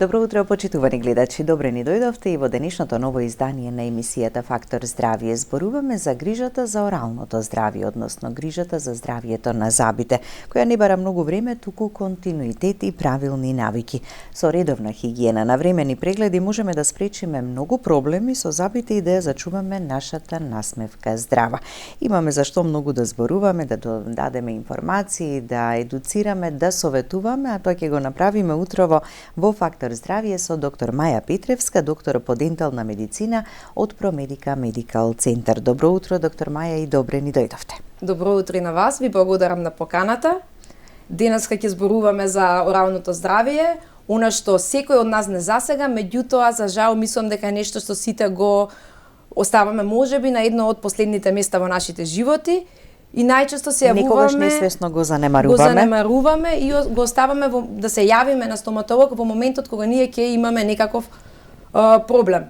Добро утро, почитувани гледачи. Добре ни дојдовте и во денешното ново издание на емисијата Фактор здравје зборуваме за грижата за оралното здравје, односно грижата за здравјето на забите, која не бара многу време, туку континуитет и правилни навики. Со редовна хигиена, навремени прегледи можеме да спречиме многу проблеми со забите и да ја зачуваме нашата насмевка здрава. Имаме зашто многу да зборуваме, да дадеме информации, да едуцираме, да советуваме, а тоа ќе го направиме утрово во Фактор здравје со доктор Маја Петревска, доктор по дентална медицина од Промедика Медикал Центар. Добро утро, доктор Маја, и добре ни дојдовте. Добро утро и на вас, ви благодарам на поканата. Денеска ќе зборуваме за оралното здравје, она што секој од нас не засега, меѓутоа за жал мислам дека е нешто што сите го оставаме можеби на едно од последните места во нашите животи. И најчесто се јавуваме, некогаш несвесно го занемаруваме и го оставаме да се јавиме на стоматолог во моментот кога ние ќе имаме некаков проблем.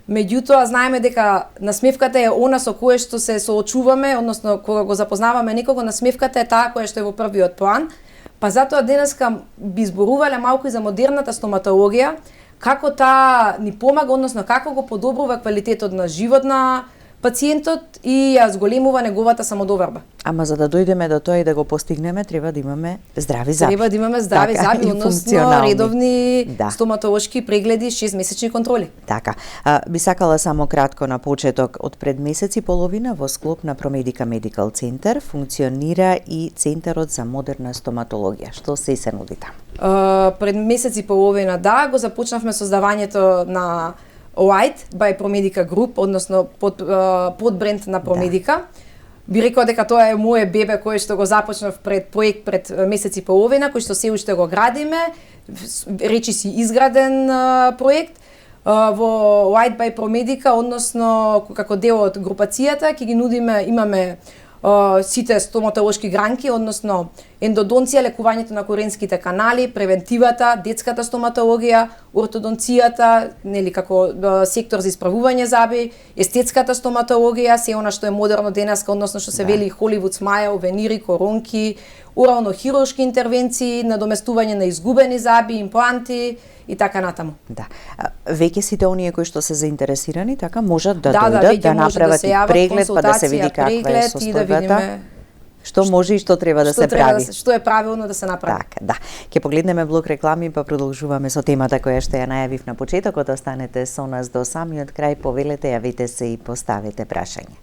Меѓутоа знаеме дека насмевката е она со кое што се соочуваме, односно кога го запознаваме некого, насмевката е таа која што е во првиот план. Па затоа денеска би зборувале малку и за модерната стоматологија, како таа ни помага, односно како го подобрува квалитетот на живот на пациентот и ја зголемува неговата самодоверба. Ама за да дојдеме до тоа и да го постигнеме, треба да имаме здрави заби. Треба да имаме здрави заби, односно редовни стоматолошки прегледи, 6-месечни контроли. Така. Би сакала само кратко на почеток, од пред месец и половина во склоп на Промедика Медикал Центар функционира и Центарот за модерна стоматологија. Што се нуди таму? Пред месец и половина го започнавме создавањето на White by Promedica Group, односно под бренд на Промедика. Би рекла дека тоа е моје бебе кое што го започнав проект пред месец и половина, кој што се уште го градиме, речиси изграден проект во White by Promedica, односно како дел од групацијата ќе ги нудиме, имаме сите стоматолошки гранки, односно ендодонција, лекувањето на коренските канали, превентивата, детската стоматологија, ортодонцијата, нели како сектор за исправување заби, естетската стоматологија, се она што е модерно денеска, односно што се вели Холивуд смајл, венири, коронки, орално-хируршки интервенции, надоместување на изгубени заби, импланти и така натаму. Да. Веќе сите оние кои што се заинтересирани, така можат да дојдат, да направат преглед, па да се види каква е состојбата. Што може и што треба да се прави. Што е правилно да се направи. Така, да. Ќе погледнеме блок реклами, па продолжуваме со темата која што ја најавив на почетокот. Останете со нас до самиот крај, повелете, јавете се и поставете прашање.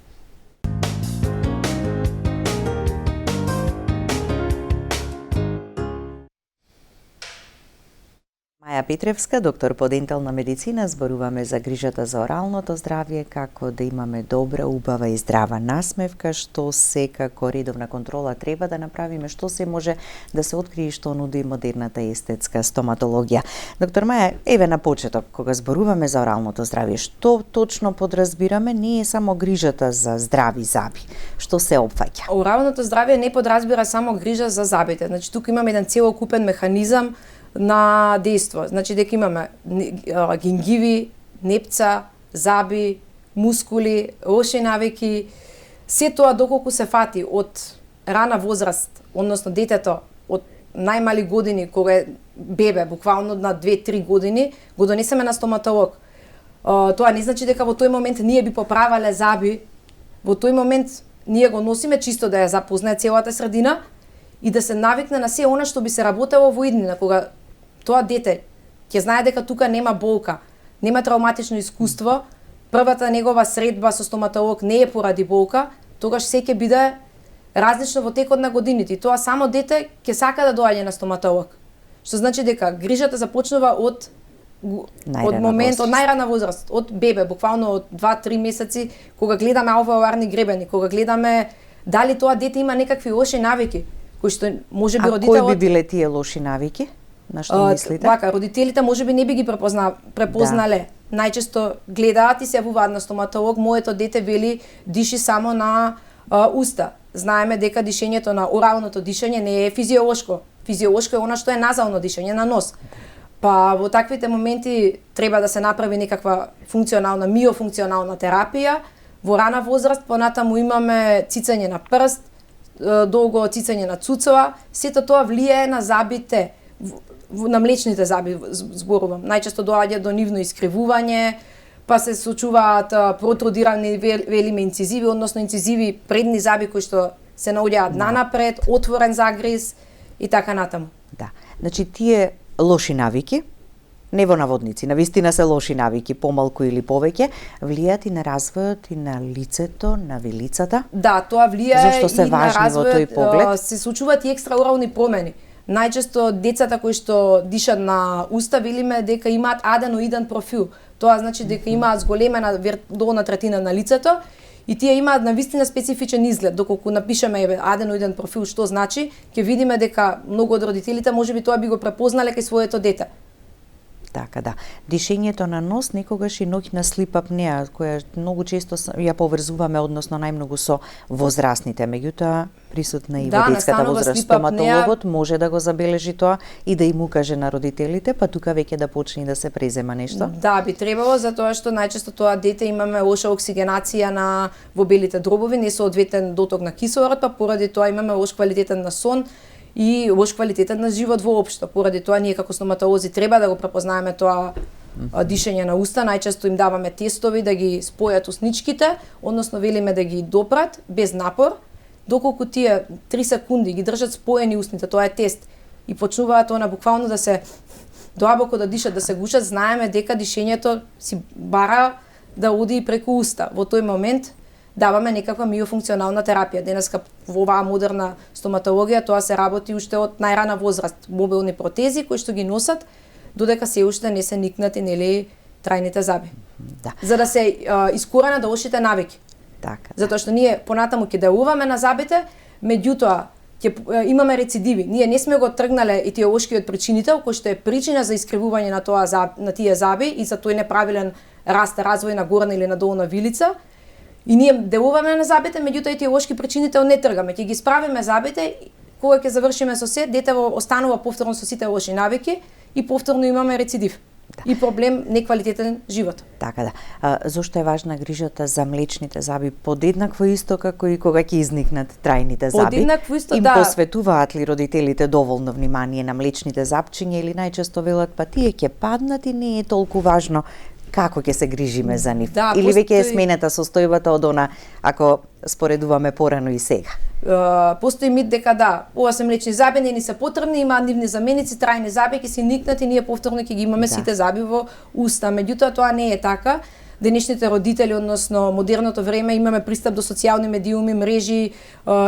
Маја Петревска, доктор по дентална медицина, зборуваме за грижата за оралното здравје, како да имаме добра, убава и здрава насмевка, што се како редовна контрола треба да направиме, што се може да се открие, што нуди модерната естетска стоматологија. Доктор Маја, еве на почеток, кога зборуваме за оралното здравје, што точно подразбираме? Не е само грижата за здрави заби. Што се опфаќа? Оралното здравје не подразбира само грижа за забите. Значи тука имаме еден целокупен механизам на дејство. Значи дека имаме гингиви, непца, заби, мускули, лоши навики, се тоа доколку се фати од рана возраст, односно детето од најмали години, кога е бебе, буквално на 2-3 години, го донесеме на стоматолог. Тоа не значи дека во тој момент ние би поправале заби, во тој момент ние го носиме чисто да ја запознае целата средина и да се навикне на се она што би се работело во иднина, кога тоа дете ќе знае дека тука нема болка, нема травматично искуство, првата негова средба со стоматолог не е поради болка, тогаш се ќе биде различно во текот на годините. И тоа само дете ќе сака да доаѓа на стоматолог. Што значи дека грижата започнува од момент, од најрана возраст, од бебе, буквално од 2-3 месеци, кога гледаме алвеоларни гребени, кога гледаме дали тоа дете има некакви лоши навики, кои што можеби родителот... кои би биле тие лоши навики? На што мислите? Така, родителите можеби не би ги препознале. Најчесто гледаат и се јавуваат на стоматолог, моето дете вели диши само на уста. Знаеме дека дишењето на оралното дишење не е физиолошко. Физиолошко е она што е назално дишење на нос. Па во таквите моменти треба да се направи некаква функционална, миофункционална терапија. Во рана возраст понатаму имаме цицање на прст, долго цицање на цуцова. Сето тоа влијае на забите. на млечните заби зборувам. Најчесто доаѓа до нивно искривување, па се случуваат протрудирани велиме инцизиви, односно инцизиви предни заби кои што се наоѓаат нанапред, отворен загриз и така натаму. Да. Значи тие лоши навики, не во наводници, навистина се лоши навики, помалку или повеќе, влијаат и на развојот и на лицето, на вилицата. Да, тоа влијае Зошто се и на важни во тој развојот, поглед? се случуваат и екстраурални промени. Најчесто децата кои што дишат на уста, велиме дека имаат аденоиден профил. Тоа значи дека имаат зголемена долна третина на лицето и тие имаат навистина специфичен изглед. Доколку напишеме аденоиден профил што значи, ќе видиме дека многу од родителите можеби тоа би го препознале кај своето дете. Така да. Дишењето на нос некогаш и ноќна слип апнеа, која многу често ја поврзуваме, односно најмногу со возрастните, меѓутоа присутна и во детската возраст. Стоматологот може да го забележи тоа и да им укаже на родителите, па тука веќе да почне да се презема нешто. Да, би требало, затоа што најчесто тоа дете имаме лоша оксигенација на во белите дробови, несоодветен доток на кислород, па поради тоа имаме лош квалитетен на сон и лош квалитетот на живот воопшто. Поради тоа ние како стоматолози треба да го препознаеме тоа дишење на уста. Најчесто им даваме тестови да ги спојат усничките, односно велиме да ги допрат без напор. Доколку тие 3 секунди ги држат споени устните, тоа е тест, и почнуваат она буквално да се длабоко да дишат, да се гушат, знаеме дека дишењето си бара да оди и преку уста. Во тој момент даваме некаква миофункционална терапија. Денеска во оваа модерна стоматологија тоа се работи уште од најрана возраст. Мобилни протези кои што ги носат додека се уште не се никнати нели трајните заби. Да. За да се искоренат лошите навики. Така. Затоа што ние понатаму ќе делуваме на забите, меѓутоа ќе имаме рецидиви. Ние не сме го тргнале етиолошкиот причинител кој што е причина за искривување на на тие заби и за тој неправилен раст, развој на горна или на долна вилица. И ние делуваме на забите, меѓутоа етиолошки причинител не тргаме. Ќе ги справиме забите, кога ќе завршиме со се, детево останува повторно со сите лоши навики и повторно имаме рецидив. Да. И проблем неквалитетен живот. Така да. Зошто е важна грижата за млечните заби подеднакво исто како и кога ќе изникнат трајните заби? Подеднакво исто, Им да. посветуваат ли родителите доволно внимание на млечните запчиња или најчесто велат па тие ќе паднат и не е толку важно како ќе се грижиме за нив? Да, или веќе е сменета состојбата од она ако споредуваме порано и сега? Постои мит дека да, ова се млечни заби, не ни се потребни, имаат нивни заменици, трајни заби, ќе се никнат и ние повторно ќе ги имаме сите заби во уста. Меѓутоа тоа не е така. Денешните родители, односно модерното време, имаме пристап до социјални медиуми, мрежи,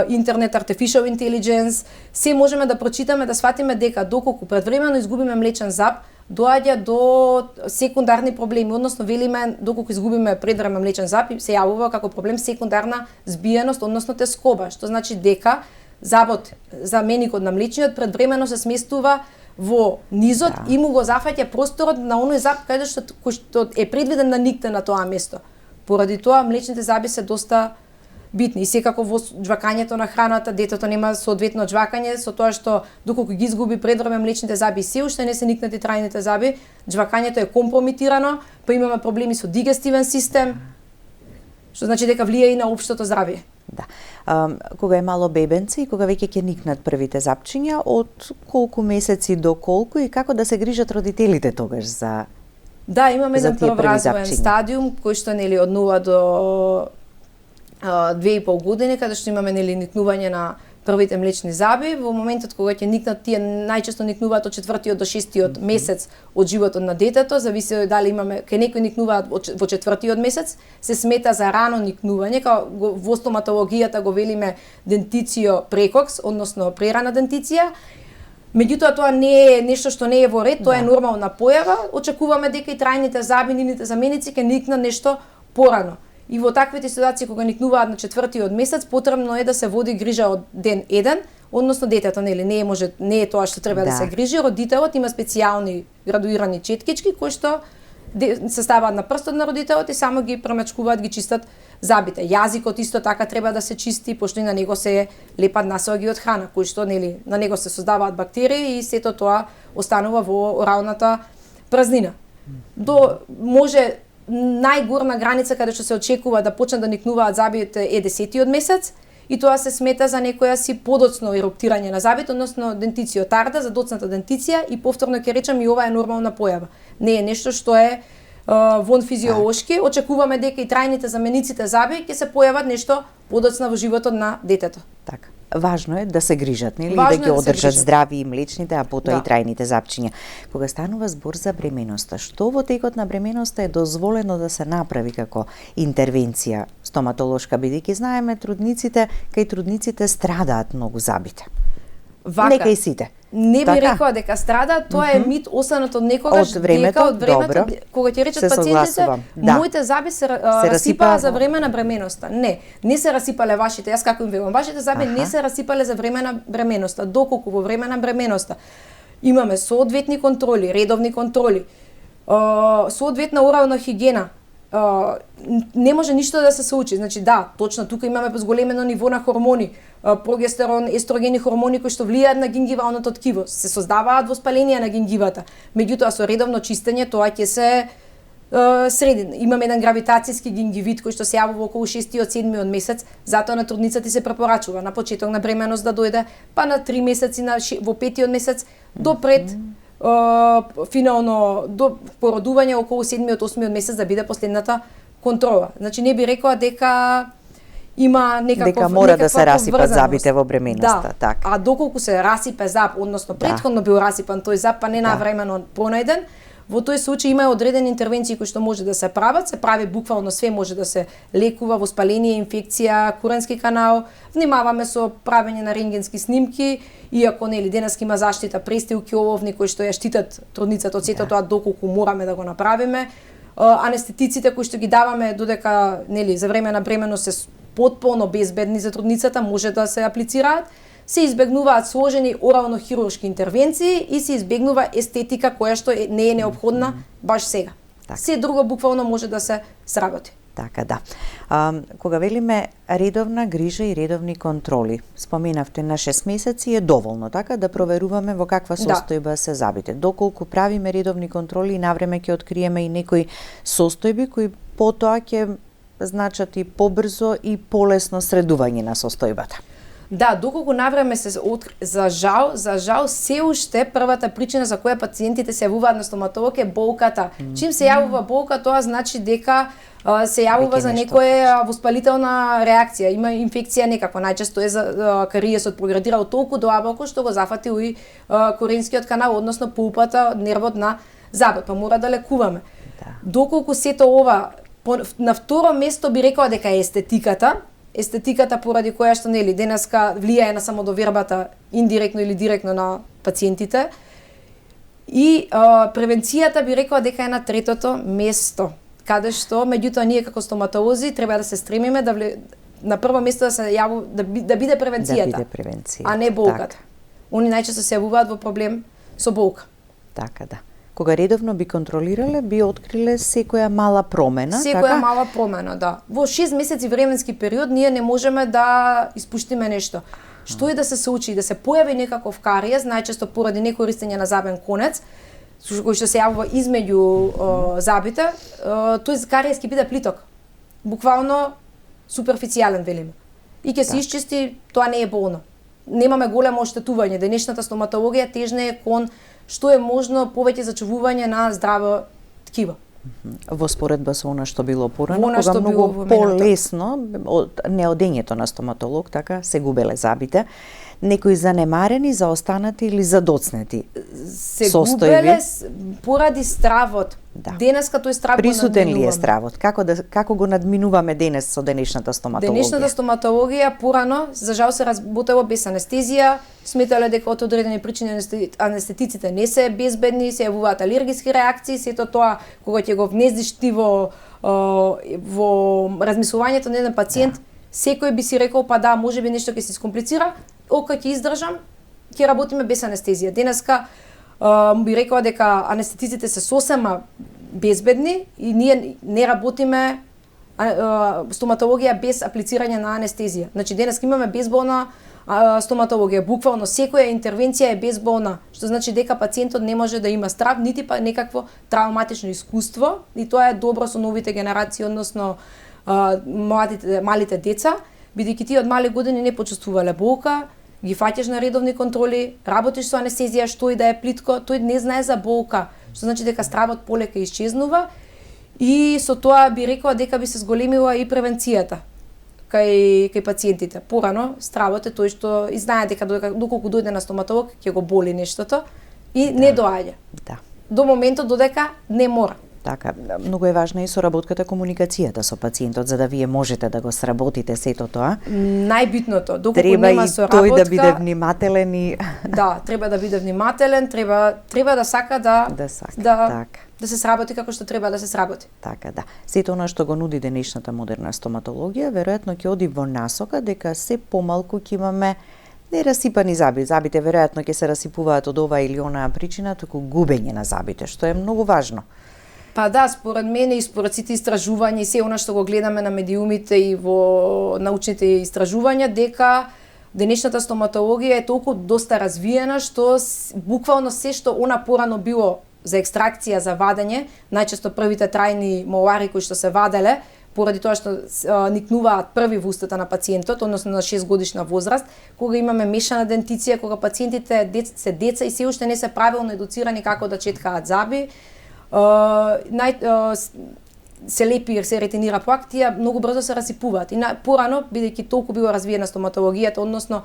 интернет, artificial intelligence. Се можеме да прочитаме, да сватиме дека доколку предвремено изгубиме млечен зап, доаѓа до секундарни проблеми, односно велиме доколку изгубиме предвреме млечен зап, се јавува како проблем секундарна збиеност, односно тескоба, што значи дека забот, заменикот на млечниот предвремено се сместува во низот и му го зафаќа просторот на оној зап кој што е предвиден да никне на тоа место. Поради тоа млечните заби се доста битни. И секако во џвакањето на храната, детето нема соодветно џвакање, со тоа што доколку ги изгуби предвреме млечните заби и се уште не се никнати трајните заби, џвакањето е компрометирано, па имаме проблеми со дигестивен систем, што значи дека влијае и на општото здравје. Да. Кога е мало бебенце и кога веќе ќе никнат првите запчиња, од колку месеци до колку и како да се грижат родителите тогаш за Да, имаме еден прворазвоен стадиум кој што нели од 0 до 2,5 години, каде што имаме нели никнување на првите млечни заби. Во моментот кога ќе никнат, тие најчесто никнуваат од 4-тиот до 6-тиот месец од животот на детето, зависи дали имаме, кај некои никнуваат во 4-тиот месец, се смета за рано никнување, као во стоматологијата го велиме дентицио прекокс, односно прерана дентиција. Меѓутоа тоа не е нешто што не е во ред, тоа е нормална појава. Очекуваме дека и трајните заби, нивните заменици ќе никнат нешто порано. И во таквите ситуации кога никнуваат на 4-тиот месец, потребно е да се води грижа од ден 1, односно детето нели не е тоа што треба да се грижи, родителот има специјални градуирани четкички кои што се ставаат на прстот на родителот и само ги премачкуваат, ги чистат забите. Јазикот исто така треба да се чисти, пошто и на него се лепат наслаги од храна, кои што нели на него се создаваат бактерии и сето тоа останува во оралната празнина. Може најгорна граница каде што се очекува да почнат да никнуваат забите е 10-тиот месец и тоа се смета за некоја си подоцно еруптирање на забите, односно дентициотарда, за доцната дентиција и повторно ќе речам и ова е нормална појава. Не е нешто што е вон физиолошки, очекуваме дека и трајните замениците заби ќе се појават нешто подоцна во животот на детето. Така. Важно е да се грижат, нели, Важно да ги е да се одржат грижат. здрави и млечните, а потоа Да. и трајните запчиња. Кога станува збор за бременоста, што во текот на бременоста е дозволено да се направи како интервенција стоматолошка, бидејќи знаеме кај трудниците страдаат многу забите. Не кај сите. Не би Така? рекла дека страда, тоа е мит останат од некогаш, Од времето, дека од времето, добро. кога ќе речат Се пациентите, согласувам, да. моите заби се расипаа расипаа за во- време на бременоста. Не се расипале вашите, јас како им велам, вашите заби Аха. не се расипале за време на бременоста, доколку во време на бременоста имаме соодветни контроли, редовни контроли, соодветна орална хигиена, не може ништо да се случи. Значи да, точно тука имаме зголемено ниво на хормони, прогестерон, естрогени хормони кои што влијаат на гингивалното ткиво, се создаваат воспаление на гингивата. Меѓутоа со редовно чистење тоа ќе се среди. Имаме еден гравитацијски гингивит кој што се јавува околу 6-7 месец, затоа на трудницата се препорачува на почеток на бременост да дојде, па на 3 месеци во 5-тиот месец до пред финално до породување околу 7-8 месец да биде последната контрола. Значи не би рекла дека има Дека мора да се расипат поврзаност. забите во бременоста, Да, така. а доколку се расипе зап, односно претходно бил расипан тој зап, па не навремено понајден, во тој случај има одредени интервенции кои што може да се прават, се прави буквално све, може да се лекува воспаление, инфекција, куренски канал, внимаваме со правење на рентгенски снимки, иако нели денес има заштита престилки оловни кои што ја штитат трудницата од сето тоа доколку мораме да го направиме. Анестетиците кои што ги даваме додека нели за време на бременост се потполно безбедни за трудницата, може да се аплицираат, се избегнуваат сложени орално-хируршки интервенции и се избегнува естетика која што не е неопходна баш сега. Така. Се друго буквално може да се сработи. Така да. Кога велиме редовна грижа и редовни контроли, споменавте на 6 месеци е доволно, така да проверуваме во каква состојба се забите. Доколку правиме редовни контроли, навреме ќе откриеме и некои состојби кои потоа ќе значат и побрзо и полесно средување на состојбата. Да, доколку навреме се за жал се уште првата причина за која пациентите се јавуваат на стоматолог е болката. Чим се јавува болка, тоа значи дека се јавува за некоја воспалителна реакција, има инфекција некаква, најчесто е за кариесот проградирал толку длабоко што го зафатил и коренскиот канал, односно пулпата, нервот на забот, па мора да лекуваме. Да. Доколку сето ова на второ место би рекла дека е естетиката поради која што нели денеска влијае на самодовербата индиректно или директно на пациентите. И превенцијата би рекла дека е на третото место, каде што меѓутоа ние како стоматолози треба да се стремиме на прво место да се да биде превенцијата. Да биде превенција. А не болката. Така. Они најчесто се јавуваат во проблем со болка. Така да. Кога редовно би контролирале, би откриле секоја мала промена, Секоја мала промена, да. Во 6 месеци временски период ние не можеме да испуштиме нешто. Што и да се случи, да се појави некаков кариес, најчесто поради некористење на забен конец, кој што се јавува измеѓу забите, тој кариес ќе биде плиток. Буквално суперфицијален велиме. И ќе се исчисти, тоа не е болно. Немаме големо оштетување. Денешната стоматологија тежне кон што е можно повеќе зачувување на здраво ткиво. Во споредба со она што било порано, Она кога што било многу во минатото. полесно од неодењето на стоматолог, така се губеле забите, некои занемарени, заостанати или задоцнети Се состојби. губеле поради стравот. Да. Денеска тој страв го Присутен ли е надминуваме. стравот? Како го надминуваме денес со денешната стоматологија? Денешната стоматологија порано, за жал се работело без анестезија, сметале дека од одредени причини анестетиците не се безбедни, се јавуваат алергиски реакции, сето тоа кога ќе го внездиш ти во размислувањето на еден пациент, секој би си рекол па да, можеби нешто ќе се искомплицира, ока ќе издржам, ќе работиме без анестезија. Денеска би рекла дека анестетиците се сосема безбедни и ние не работиме стоматологија без аплицирање на анестезија. Значи денес имаме безболна стоматологија, буквално секоја интервенција е безболна, што значи дека пациентот не може да има страв, нити па некакво травматично искуство, и тоа е добро со новите генерации, односно малите деца, бидејќи тие од мали години не почувствувале болка, ги фаќаш на редовни контроли, работиш со анестезија, што и да е плитко, тој не знае за болка, што значи дека стравот полека исчезнува и со тоа би рекла дека би се зголемила и превенцијата кај пациентите. Порано стравот е тој што и знае дека доколку дојде на стоматолог ќе го боли нештото и не доаѓа. Да. До моментот додека не мора. Така, многу е важна и соработката, комуникацијата со пациентот, за да вие можете да го сработите сето тоа. Најбитното, доколку треба нема и соработка, тој да биде внимателен и да, треба да биде внимателен, треба да сака да се сработи како што треба да се сработи. Така, да. Сето она што го нуди денешната модерна стоматологија, веројатно ќе оди во насока дека се помалку ќе имаме не расипани заби. Забите веројатно ќе се расипуваат од ова или онаа причина, туку губење на забите, што е многу важно. Па да, според мене и според сите истражувања и се она што го гледаме на медиумите и во научните истражувања, дека денешната стоматологија е толку доста развиена што буквално се што она порано било за екстракција, за вадење, најчесто првите трајни молари кои што се ваделе, поради тоа што никнуваат први во устата на пациентот, односно на 6 годишна возраст, кога имаме мешана дентиција, кога пациентите се деца и се уште не се правилно едуцирани како да четкаат заби, се лепи, се ретинира плак, тие многу брзо се расипуваат. И порано, бидејќи толку било развиена стоматологијата, односно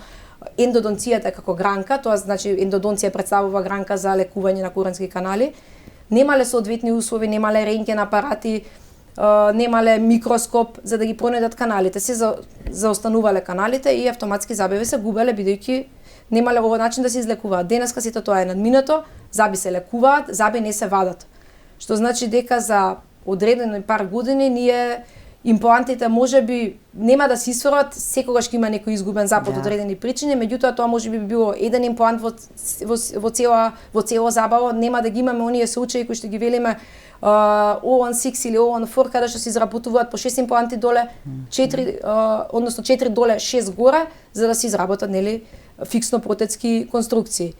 ендодонцијата како гранка, тоа значи ендодонција представува гранка за лекување на коренски канали, немале соодветни услови, немале рентген апарати, немале микроскоп за да ги пронедат каналите, се заостанувале каналите и автоматски забиви се губеле бидејќи немале овој начин да се излекуваат. Денеска сето тоа е надминато, заби се лекуваат, заби не се вадат. Што значи дека за одредени пар години ние имплантите можеби нема да се исфрлат, секогаш ќе има некој изгубен зап од одредени причини, меѓутоа тоа можеби би било еден имплант во цело забаво, нема да ги имаме оние случаи кои што ги велиме O16 или O14 каде што се изработуваат по 6 импланти доле, 4 односно 4 доле, 6 горе, за да се изработат нели фиксно протетски конструкции.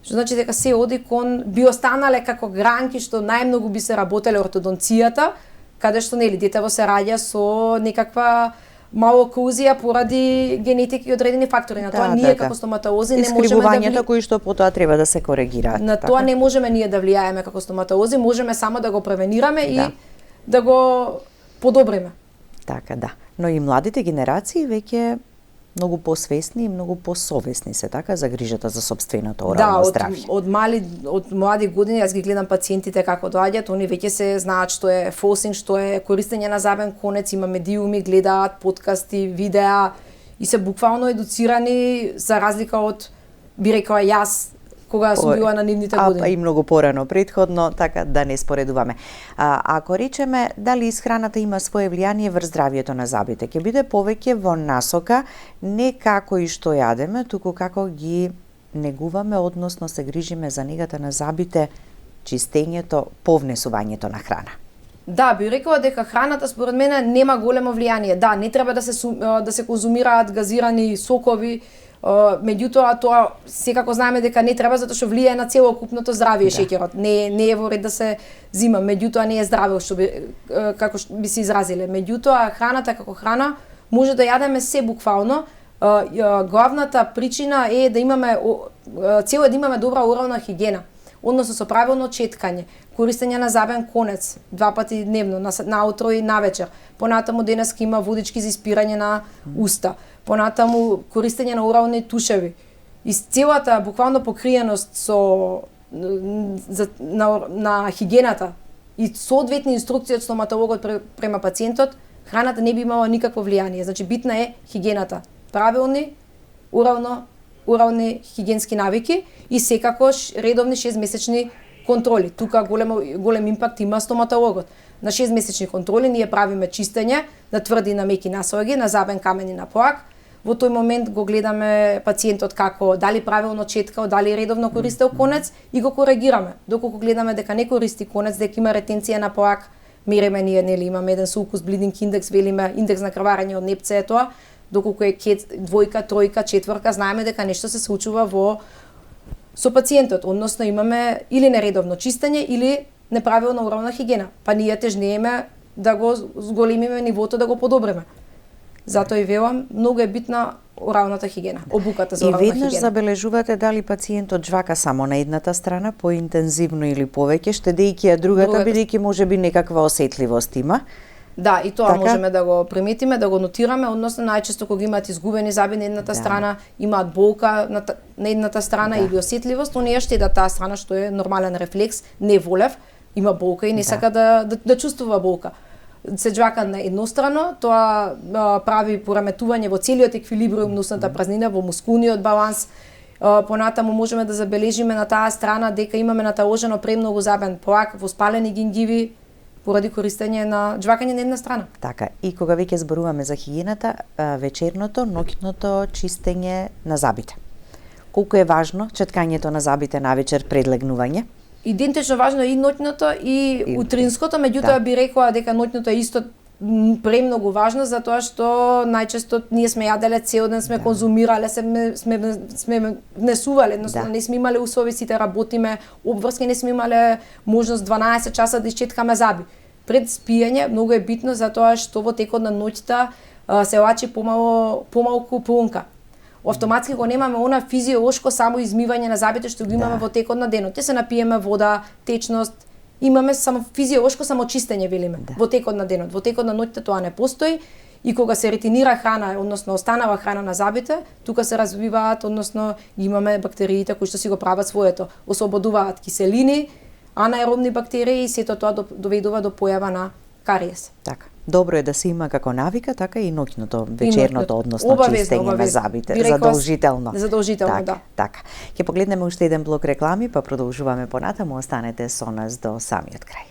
Што значи дека се оди кон би останале како гранки што најмногу би се работеле ортодонцијата, каде што нели детево се раѓа со некаква малокузија поради генетика и одредени фактори. На тоа ние како стоматолози не можеме да искривувањата кои што потоа треба да се коригираат. На тоа не можеме ние да влијаеме како стоматолози, можеме само да го превенираме и да го подобриме. Така, да. Но и младите генерации веќе многу посвесни и многу посовесни се така за грижата за сопственото орално здравје. Од млади години јас ги гледам пациентите како доаѓаат, они веќе се знаат што е фолсинг, што е користење на забен конец, има медиуми, гледаат подкасти, видеа и се буквално едуцирани за разлика од би рекла јас кога сум била на нивните години. И многу порано претходно, така да не споредуваме. Ако речеме дали исхраната има свое влијание врз здравјето на забите, ќе биде повеќе во насока не како и што јадеме, туку како ги негуваме, односно се грижиме за негата на забите, чистењето, повнесувањето на храна. Да, би рекла дека храната според мене нема големо влијание. Да, не треба да се конзумираат газирани сокови, меѓутоа тоа секако знаеме дека не треба затоа што влијае на целокупното здравје шеќерот. Не е во ред да се зима, меѓутоа не е здраво што како би се изразиле. Меѓутоа храната како храна може да јадеме се буквално. Главната причина е да имаме цел е да имаме добра орална хигиена, односно со правилно четкање, користење на забен конец 2 пати дневно, наутро и навечер. Понатаму денеска има водички за испирање на уста. Понатаму користење на орални тушеви. И целата буквално покриеност на хигиената и соодветни инструкции од стоматологот према пациентот, храната не би имала никакво влијание. Значи битна е хигиената. Правилни, орални хигиенски навики и секакош редовни 6-месечни контроли. Тука голем импакт има стоматологот. На 6-месечни контроли ние правиме чистење на тврди и на меки наслоги, на забен камен и на плак. Во тој момент го гледаме пациентот како дали правилно четкал, дали редовно користел конец и го коригираме. Доколку гледаме дека не користи конец, дека има ретенција на плак, мериме ние, нели, имаме еден сулкус блидинг индекс, велиме индекс на крварење од непце е тоа. Доколку е двојка, тројка, четврка, знаеме дека нешто се случува со пациентот, односно имаме или нередовно чистење или неправилна орална хигиена. Па ние тежнееме да го зголемиме нивото, да го подобриме. Затоа и велам, многу е битна оралната хигиена, обуката за И орална веднаш хигиена. забележувате дали пациентот жвака само на едната страна, поинтензивно или повеќе, штедејќи ја другата, бидејќи можеби некаква осетливост има. Да, и тоа Така? можеме да го приметиме, да го нотираме, односно најчесто кога имаат изгубени заби на едната страна, имаат болка на едната страна или осетливост, оние штедат таа страна што е нормален рефлекс, не волев, има болка и не сака да чувствува болка. Се џвака на еднострано, тоа прави пореметување во целиот еквилибриум на устната празнина, во мускулниот баланс. Понатаму можеме да забележиме на таа страна дека имаме наталожено премногу забен плак, воспалени гингиви, поради користење на џвакање на една страна. Така, и кога веќе зборуваме за хигиената, вечерното, ноќното чистење на забите. Колку е важно четкањето на забите навечер пред легнување? Идентично важно и ноќното и утринското, меѓутоа би рекла дека ноќното е исто премногу важно, затоа што најчесто ние сме јаделе цел ден, сме конзумирале, сме внесувале, односно не сме имале услови, сите работиме, обврски, не сме имале можност 12 часа да исчеткаме заби. Пред спиење многу е битно затоа што во текот на ноќта се лачи помалку плунка. Автоматски го немаме она физиолошко само измивање на забите што го имаме во текот на денот. Те се напиеме вода, течност, имаме само физиолошко самочистење, велиме, во текот на денот. Во текот на ноќта тоа не постои и кога се ретинира храна, односно останава храна на забите, тука се развиваат, односно имаме бактериите кои што си го прават своето, ослободуваат киселини, анаеробни бактерии и сето тоа доведува до појава на кариес. Така. Добро е да се има како навика, така и ноќното, вечерното, односно чистење на забите, задолжително. Задолжително, така, да. Така. Ќе погледнеме уште еден блок реклами, па продолжуваме понатаму, останете со нас до самиот крај.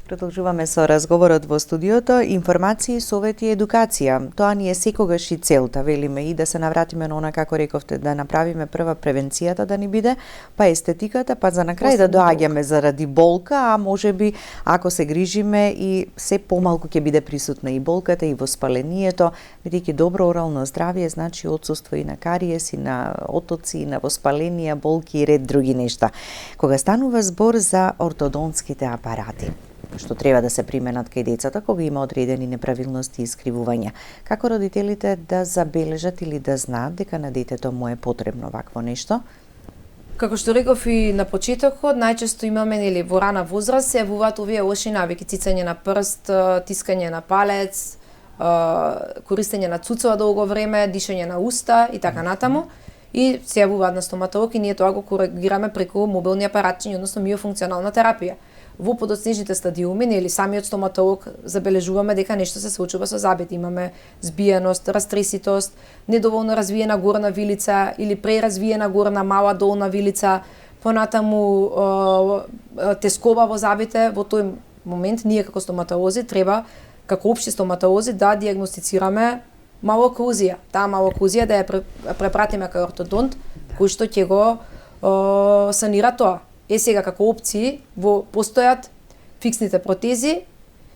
Продолжуваме со разговорот во студиото, информации, совети и едукација. Тоа ни е секогаш и целта, велиме, и да се навратиме на она како рековте, да направиме прва превенцијата да ни биде, па естетиката, па за на крај да доаѓаме заради болка, а можеби ако се грижиме и се помалку ќе биде присутна и болката и воспалението, бидејќи добро орално здравје значи отсуство и на кариес, и на отоци, и на воспаленија, болки и ред други нешта. Кога станува збор за ортодонтските апарати, што треба да се применат кај децата кога има одредени неправилности и искривувања. Како родителите да забележат или да знаат дека на детето му е потребно вакво нешто? Како што реков и на почетокот, најчесто имаме нели во рана возраст се јавуваат овие лоши навики, цицање на прст, тискање на палец, користење на цуцова долго време, дишење на уста и така натаму. И се јавуваат на стоматолог и ние тоа го коригираме преку мобилни апаратчиња, односно миофункционална терапија. Во подоцнежните стадиуми, нели самиот стоматолог забележуваме дека нешто се случува со забите. Имаме збиеност, растреситост, недоволно развиена горна вилица или преразвиена горна мала долна вилица, понатаму тескова во забите. Во тој момент ние како стоматолози треба, како општи стоматолози, да дијагностицираме малоклузија. Таа малоклузија да ја препратиме кај ортодонт, кој што ќе го санира тоа. Сега како опции постојат фиксните протези,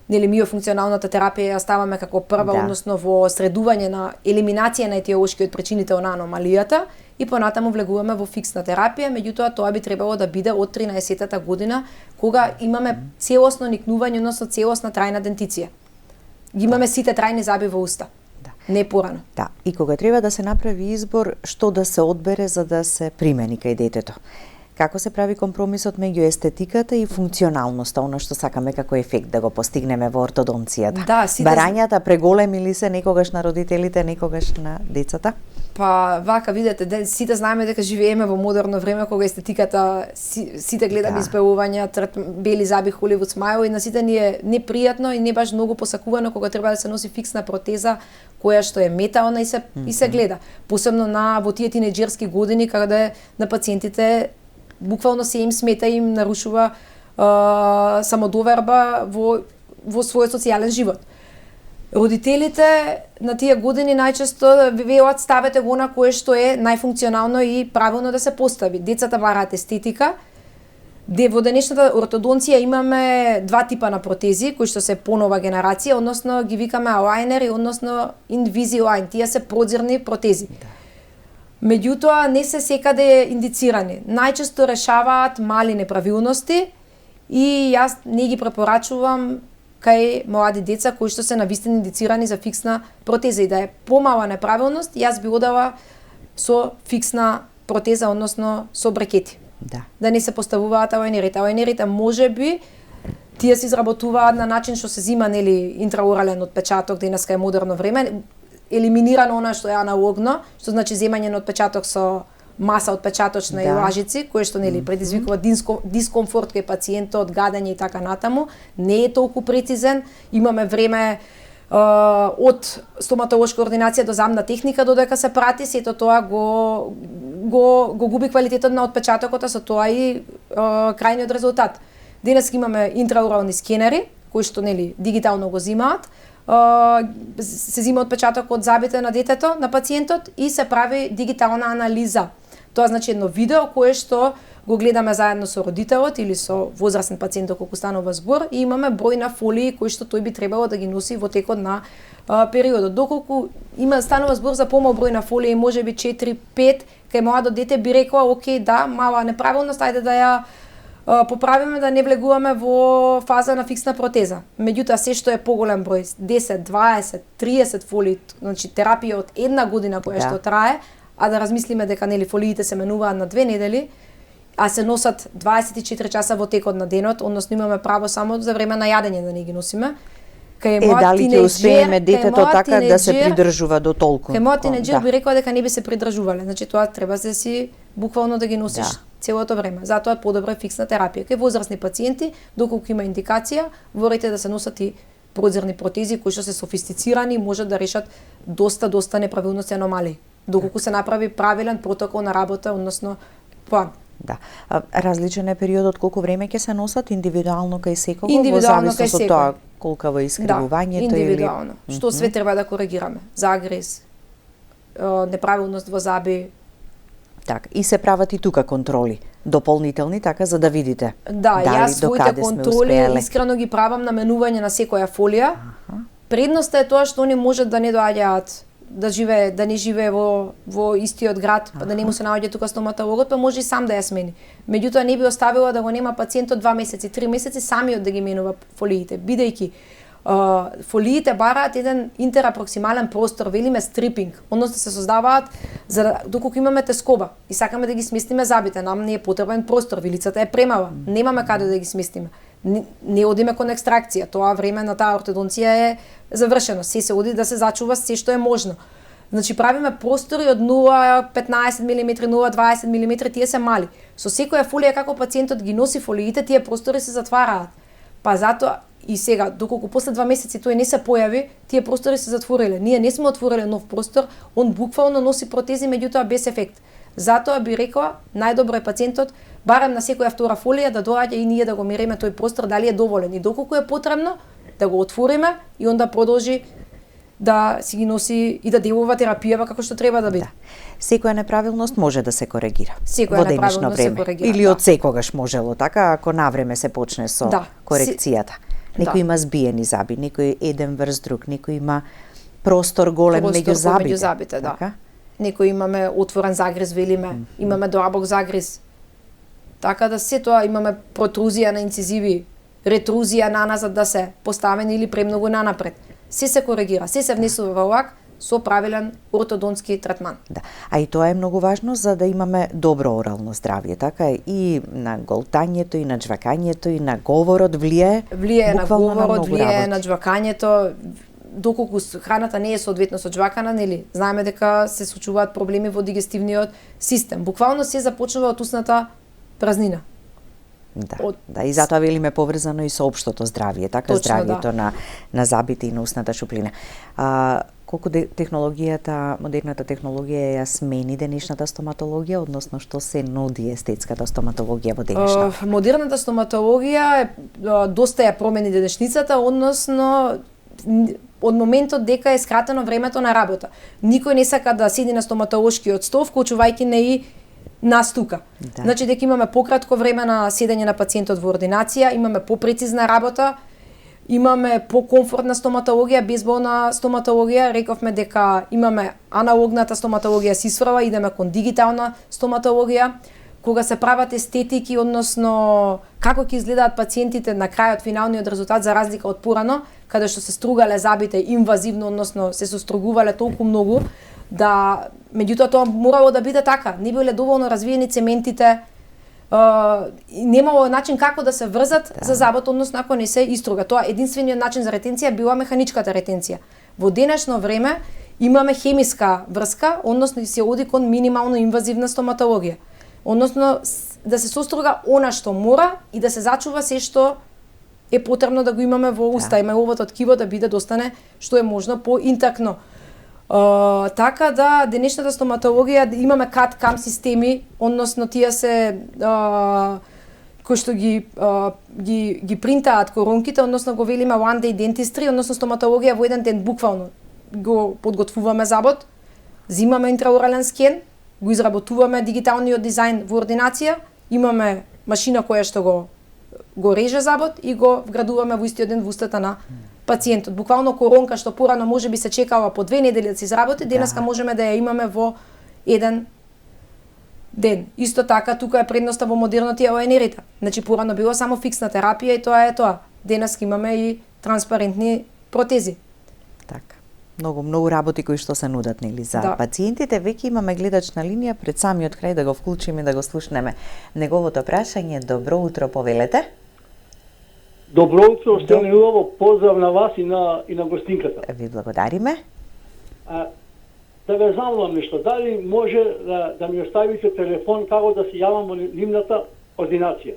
нели миофункционалната терапија ја ставаме како прва, односно во средување на елиминација на етиолошкиот причинител на аномалијата и понатаму влегуваме во фиксна терапија, меѓутоа тоа би требало да биде од 13-та година кога имаме целосно никнување, односно целосна трајна дентиција. Ги имаме сите трајни заби во уста. Не порано. Да, и кога треба да се направи избор што да се одбере за да се примени кај детето. Како се прави компромисот меѓу естетиката и функционалноста, она што сакаме како ефект да го постигнеме во ортодонцијата? Да, барањата преголеми ли се некогаш на родителите, некогаш на децата? Па, вака, видете, сите знаеме дека живееме во модерно време кога естетиката сите гледаме избелувања, бели заби, Холивуд смайл и на сите ни е непријатно и не баш многу посакувано кога треба да се носи фиксна протеза која што е метална и се гледа. Посебно во тие тинеџерски години кога на пациентите буквално се им смета и им нарушува самодоверба во својот социјален живот. Родителите на тие години најчесто велат ставете го на кое што е најфункционално и правилно да се постави. Децата бараат естетика. Во денешната ортодонција имаме два типа на протези кои што се понова генерација, односно ги викаме алајнери, односно Invisalign. Тие се прозирни протези. Меѓутоа, не се секаде индицирани. Најчесто решаваат мали неправилности и јас не ги препорачувам кај млади деца кои што се навистина индицирани за фиксна протеза и да е помала неправилност, јас би одела со фиксна протеза, односно со брекети. Да не се поставуваат ауенерите. Ауенерите можеби тие се изработуваат на начин што се зима нели интраорален отпечаток, денеска е модерно време, елиминирано она што е аналогно, што значи земање на отпечаток со маса отпечаточна и лажици, кое што нели предизвикува дискомфорт кај пациентот, гадење и така натаму, не е толку прецизен. Имаме време од стоматолошка ординација до замна техника додека се прати, сето тоа го губи квалитетот на отпечатокот, а со тоа и крајниот резултат. Денес имаме интраорални скенери кои што нели дигитално го зимаат, се зима отпечаток од забите на детето, на пациентот и се прави дигитална анализа. Тоа значи едно видео кое што го гледаме заедно со родителот или со возрастен пациент доколку станува збор и имаме број на фолии кои што тој би требало да ги носи во текот на периодот. Доколку станува збор за помал број на фолии, можеби 4-5, кај младо дете би рекла, окей, да, мала неправилност, ајде да ја поправиме, да не влегуваме во фаза на фиксна протеза. Меѓутоа, се што е поголем број, 10, 20, 30 фолии, значи терапија од една година која што трае, а да размислиме дека нели фолиите се менуваат на 2 недели, а се носат 24 часа во текот на денот, односно имаме право само за време на јадење да не ги носиме. Дали ќе успееме детето така да се придржува до толку? Кај мојот тинеџер би рекла дека не би се придржувале. Значи тоа треба да си буквално да ги носиш целото време. Затоа подобро е фиксна терапија. Кај возрастни пациенти, доколку има индикација, ворите да се носат и прозорни протези кои што се софистицирани, можат да решат доста неправилности и аномалии. Доколку се направи правилен протокол на работа, односно план. Да. Различен е периодот, колку време ќе се носат индивидуално кај секого, индивидуално во зависност од тоа колкаво е искривувањето или индивидуално. Што све треба да коригираме? Загрез, неправилност во заби. Така, и се прават и тука контроли дополнителни, така за да видите. Да, јас своите контроли искрено ги правам на менување на секоја фолија. Предноста е тоа што они можат да не доаѓаат да не живее во истиот град, па да не му се наоѓа тука стоматологот, па може и сам да ја смени. Меѓутоа не би оставила да го нема пациентот 2 месеци, 3 месеци самиот да ги менува фолиите, бидејќи фолиите бараат еден интерапроксимален простор, велиме стрипинг, односно се создаваат за доколку имаме тескоба и сакаме да ги сместиме забите, нам не е потребен простор, вилицата е премала, немаме каде да ги сместиме. Не одиме кон екстракција, тоа време на таа ортодонција е завршено, се оди да се зачува се што е можно. Значи правиме простори од 0,15 мм, 0,20 мм, тие се мали. Со секоја фолија како пациентот ги носи фолиите, тие простори се затвараат. Па затоа и сега, доколку после 2 месеци тој не се појави, тие простори се затвориле. Ние не сме отвориле нов простор, он буквално носи протези, меѓутоа без ефект. Затоа би рекла, најдобро е пациентот барем на секоја втора фолија да доаѓа и ние да го мериме тој простор дали е доволен и доколку е потребно да го отвориме и онда продолжи да си ги носи и да делува терапијава како што треба да биде. Секоја неправилност може да се коригира. Секоја неправилност се коригира. Или од секогаш можело така, ако навреме се почне со корекцијата. Некој има збиени заби, некој еден врз друг, некој има простор голем меѓу забите. Така? Некој имаме отворен загриз, велиме, имаме длабок загриз. Така да се тоа имаме протрузија на инцизиви, ретрузија наназад да се поставени или премногу нанапред. Се коригира, се внесува во лак со правилен ортодонски третман. Да. А и тоа е многу важно за да имаме добро орално здравје, така и на голтањето, и на џвакањето, и на говорот влијае. Влијае на говорот, влијае на џвакањето. Доколку храната не е соодветно со џвакана, нели, знаеме дека се случуваат проблеми во дигестивниот систем. Буквално се започнува од устната празнина. Да, и затоа велиме поврзано и со општото здравје, така точно, здравјето на забите и на устната шуплина. Колку технологијата, модерната технологија ја смени денешната стоматологија, односно што се нуди естетската стоматологија во денешната? Модерната стоматологија доста ја промени денешницата, односно од моментот дека е скратено времето на работа. Никој не сака да седи на стоматолошкиот стол, вклучувајќи не и нас тука. Да. Значи дека имаме пократко време на седење на пациентот во ординација, имаме попрецизна работа, имаме покомфортна стоматологија, безболна стоматологија, рековме дека имаме аналогната стоматологија сисврава, идеме кон дигитална стоматологија, кога се прават естетики, односно како ќе изгледаат пациентите на крајот, финалниот резултат, за разлика од порано, каде што се стругале забите инвазивно, односно се состругувале толку многу, да, меѓутоа тоа морало да биде така, не биле доволно развиени цементите, немало начин како да се врзат за забот, односно ако не се иструга. Тоа единствениот начин за ретенција била механичката ретенција. Во денешно време имаме хемиска врска, односно се оди кон минимално инвазивна стоматологија. Односно да се соструга она што мора и да се зачува се што е потребно да го имаме во уста, и меловото ткиво да биде достане што е можно поинтакно. Така да денешната стоматологија имаме CAD/CAM системи, односно тие се кои што ги принтаат коронките, односно го велиме one day dentistry, односно стоматологија во еден ден буквално го подготвуваме забот, земаме интраорален скен, го изработуваме дигиталниот дизајн во ординација, имаме машина која што го реже забот и го вградуваме во истиот ден во устата на пациентот. Буквално коронка што порано можеби се чекала по 2 недели да се изработи, денеска можеме да ја имаме во еден ден. Исто така тука е предноста во модерното ОНР-та. Значи порано било само фиксна терапија и тоа е тоа. Денеска имаме и транспарентни протези. Така. Многу работи кои што се нудат нели за пациентите. Веќе имаме гледач на линија, пред самиот крај да го вклучиме и да го слушнеме неговото прашање. Добро утро, повелете. Добро утро, Стеле Убаво, поздрав на вас и на гостинката. Ви благодариме. Да ве замолам нешто, дали може да ми оставите телефон како да се јавам во нивната ординација?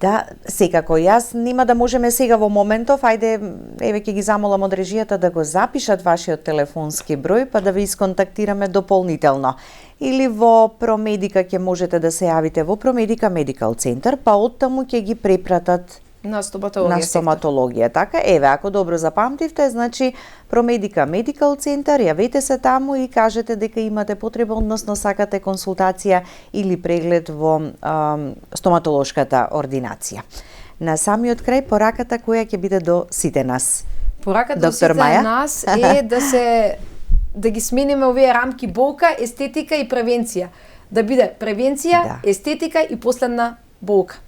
Да, секако. Јас нема да можеме сега во моментов, ајде, еве ќе ги замолам од режијата да го запишат вашиот телефонски број, па да ви исконтактираме дополнително. Или во Промедика ќе можете да се јавите во Промедика Медикал Центар, па оттаму ќе ги препратат на стоматологија. Така, еве, ако добро запамтивте, значи Промедика Медикал Центар, јавете се таму и кажете дека имате потреба, односно сакате консултација или преглед во стоматолошката ординација. На самиот крај пораката која ќе биде до сите нас. Пораката до сите нас е да ги смениме овие рамки болка, естетика и превенција. Да биде превенција, естетика и последна болка.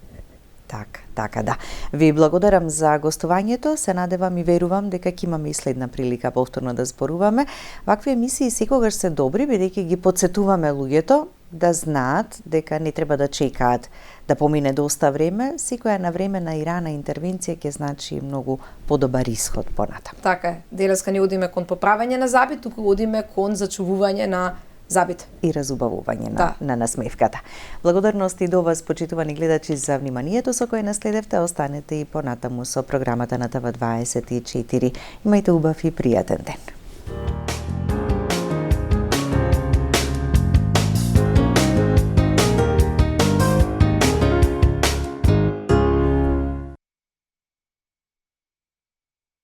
Така да. Ви благодарам за гостувањето, се надевам и верувам дека ќе имаме и следна прилика повторно да зборуваме. Вакви емисии секогаш се добри, бидејќи ги потсетуваме луѓето да знаат дека не треба да чекаат да помине доста време, секоја навремена и рана интервенција ќе значи многу подобар исход понатаму. Така е. Денеска не одиме кон поправење на заби, туку одиме кон зачувување на забит. И разубавување на насмевката. Благодарности до вас, почитувани гледачи, за вниманието со кое наследевте. Останете и понатаму со програмата на ТВ24. Имајте убав и пријатен ден.